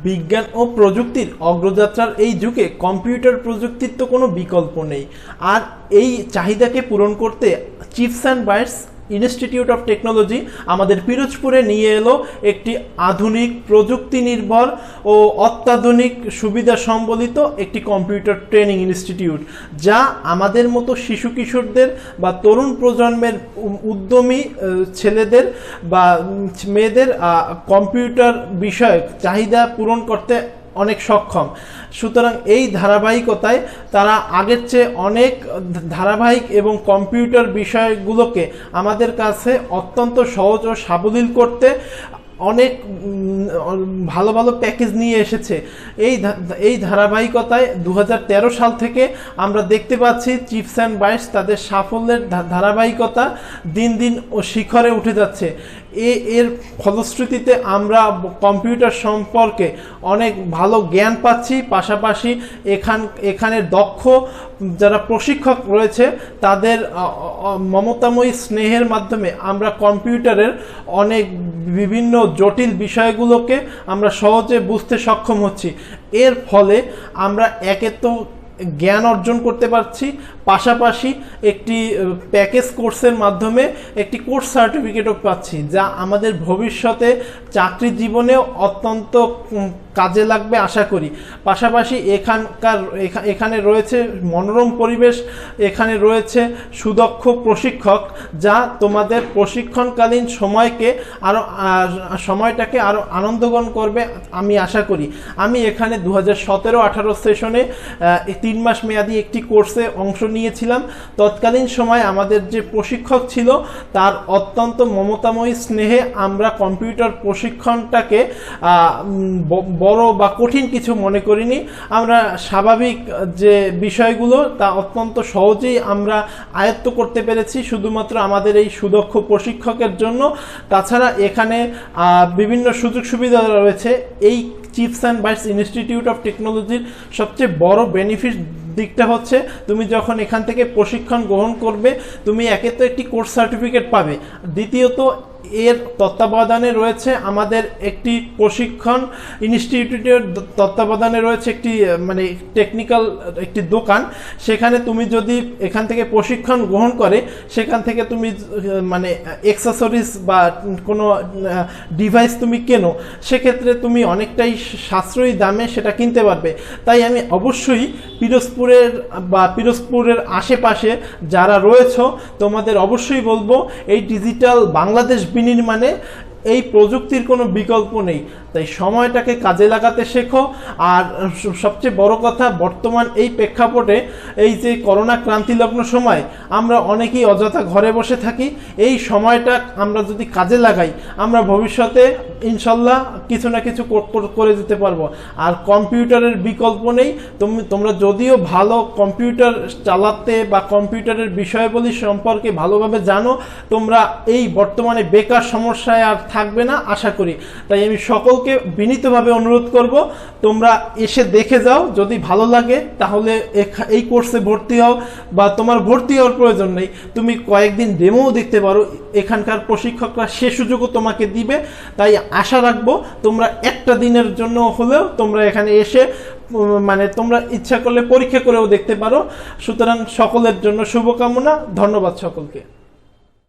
বিজ্ঞান ও প্রযুক্তির অগ্রযাত্রার এই যুগে কম্পিউটার প্রযুক্তির তো কোনো বিকল্প নেই। আর এই চাহিদাকে পূরণ করতে chips and bytes institute of technology আমাদের পিরোজপুরে নিয়ে এলো একটি আধুনিক প্রযুক্তি নির্ভর ও অত্যাধুনিক সুবিধা সম্বলিত একটি কম্পিউটার ট্রেনিং ইনস্টিটিউট, যা আমাদের মতো শিশু কিশোরদের বা তরুণ প্রজন্মের উদ্যমী ছেলেদের বা মেয়েদের কম্পিউটার বিষয়ক চাহিদা পূরণ করতে অনেক সক্ষম। সুতরাং এই ধারাবাহিকতায় তারা আগের চেয়ে অনেক ধারাবাহিক এবং কম্পিউটার বিষয়গুলোকে আমাদের কাছে অত্যন্ত সহজ ও সাবলীল করতে অনেক ভালো ভালো প্যাকেজ নিয়ে এসেছে। এই ধারাবাহিকতায় 2013 সাল থেকে আমরা দেখতে পাচ্ছি চিপস অ্যান্ড বাইটস তাদের সাফল্যের ধারাবাহিকতা দিন দিন ও শিখরে উঠে যাচ্ছে। এর ফলশ্রুতিতে আমরা কম্পিউটার সম্পর্কে অনেক ভালো জ্ঞান পাচ্ছি, পাশাপাশি এখানের দক্ষ যারা প্রশিক্ষক রয়েছে তাদের মমতাময়ী স্নেহের মাধ্যমে আমরা কম্পিউটারের অনেক বিভিন্ন জটিল বিষয়গুলোকে আমরা সহজে বুঝতে সক্ষম হচ্ছি। এর ফলে আমরা একে তো জ্ঞান অর্জন করতে পারছি, পাশাপাশি একটি প্যাকেজ কোর্সের মাধ্যমে একটি কোর্স সার্টিফিকেটও পাচ্ছি, যা আমাদের ভবিষ্যতে চাকরি জীবনেও অত্যন্ত কাজে লাগবে আশা করি। পাশাপাশি এখানে রয়েছে মনোরম পরিবেশ, এখানে রয়েছে সুদক্ষ প্রশিক্ষক, যা তোমাদের প্রশিক্ষণকালীন সময়টাকে আরও আনন্দঘন করবে আমি আশা করি। আমি এখানে 2017-18 সেশনে 3 মাস মেয়াদী একটি কোর্সে অংশ নিয়েছিলাম। তৎকালীন সময় আমাদের যে প্রশিক্ষক ছিল তার অত্যন্ত মমতাময়ী স্নেহে আমরা কম্পিউটার প্রশিক্ষণটাকে বড় বা কঠিন কিছু মনে করিনি। আমরা স্বাভাবিক যে বিষয়গুলো তা অত্যন্ত সহজেই আমরা আয়ত্ত করতে পেরেছি শুধুমাত্র আমাদের এই সুদক্ষ প্রশিক্ষকের জন্য। তাছাড়া এখানে বিভিন্ন সুযোগ সুবিধা রয়েছে। এই chips and bytes institute of টেকনোলজির সবচেয়ে বড় বেনিফিট দিকটা হচ্ছে তুমি যখন এখান থেকে প্রশিক্ষণ গ্রহণ করবে তুমি একে তো একটি কোর্স সার্টিফিকেট পাবে, দ্বিতীয়ত এর তত্ত্বাবধানে রয়েছে আমাদের একটি প্রশিক্ষণ ইনস্টিটিউটের তত্ত্বাবধানে রয়েছে একটি মানে টেকনিক্যাল একটি দোকান। সেখানে তুমি যদি এখান থেকে প্রশিক্ষণ গ্রহণ করে সেখান থেকে তুমি মানে অ্যাক্সেসরিজ বা কোনো ডিভাইস তুমি কেনো, সেক্ষেত্রে তুমি অনেকটাই সাশ্রয়ী দামে সেটা কিনতে পারবে। তাই আমি অবশ্যই পিরোজপুরের আশেপাশে যারা রয়েছে তোমাদের অবশ্যই বলবো এই ডিজিটাল বাংলাদেশ বিনির্মাণে এই প্রযুক্তির কোনো বিকল্প নেই। তাই সময়টাকে কাজে লাগাতে শেখো। আর সবচেয়ে বড় কথা, বর্তমান এই প্রেক্ষাপটে এই যে করোনা ক্রান্তিলগ্ন সময় আমরা অনেকেই অযথা ঘরে বসে থাকি, এই সময়টা আমরা যদি কাজে লাগাই আমরা ভবিষ্যতে ইনশাল্লাহ কিছু না কিছু করে যেতে পারবো। আর কম্পিউটারের বিকল্প নেই। তোমরা যদিও ভালো কম্পিউটার চালাতে বা কম্পিউটারের বিষয়াবলী সম্পর্কে ভালোভাবে জানো, তোমরা এই বর্তমানে বেকার সমস্যায় আর থাকবে না আশা করি। তাই আমি সকলকে বিনীতভাবে অনুরোধ করব তোমরা এসে দেখে যাও, যদি ভালো লাগে তাহলে এই কোর্সে ভর্তি হও, বা তোমার ভর্তি হওয়ার প্রয়োজন নেই, তুমি কয়েকদিন ডেমোও দেখতে পারো। এখানকার প্রশিক্ষকরা সে সুযোগও তোমাকে দিবে। তাই আশা রাখবো তোমরা একটা দিনের জন্য হলেও তোমরা এখানে এসে মানে তোমরা ইচ্ছা করলে পরীক্ষা করেও দেখতে পারো। সুতরাং সকলের জন্য শুভকামনা। ধন্যবাদ সকলকে।